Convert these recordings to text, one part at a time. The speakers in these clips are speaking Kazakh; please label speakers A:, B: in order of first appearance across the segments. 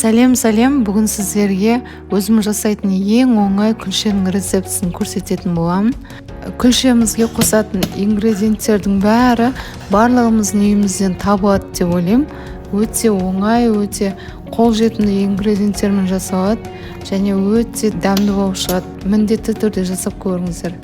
A: Сәлем, бүгін сіздерге өзім жасайтын ең оңай күлшенің рецептісін көрсететін боламын. Күлшемізге қосатын ингредиенттердің барлығымыздың үйімізден табылады деп ойлаймын. Өте оңай, өте қолжетімді ингредиенттермен жасалады және өте дәмді болып шығады. Міндетті түрде жасап көріңіздер.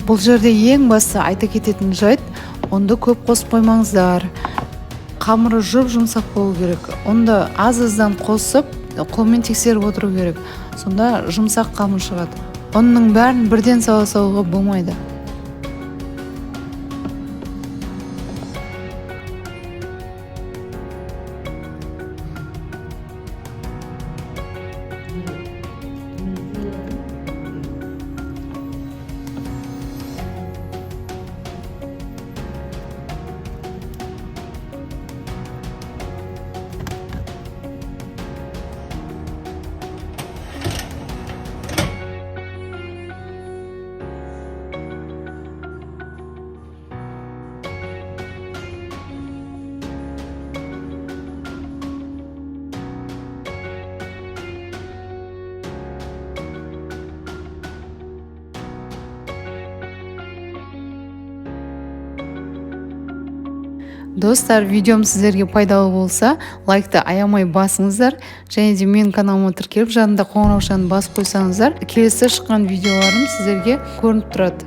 A: Бұл жерде ең басты айта кететін жайт, онды көп қосып қоймаңыздар. Қамыры жұмсақ болу керек. Онды аз-аздан қосып, қолмен тексеріп отыру керек. Сонда жұмсақ қамыр шығады. Оның бәрін бірден салуға болмайды. Достар, видеом сіздерге пайдалы болса, лайкты аямай басыңыздар, және де менің каналыма тіркеліп, жанында қоңыраушаны басып қойсаңыздар, келесі шыққан видеоларым сіздерге көрініп тұрады.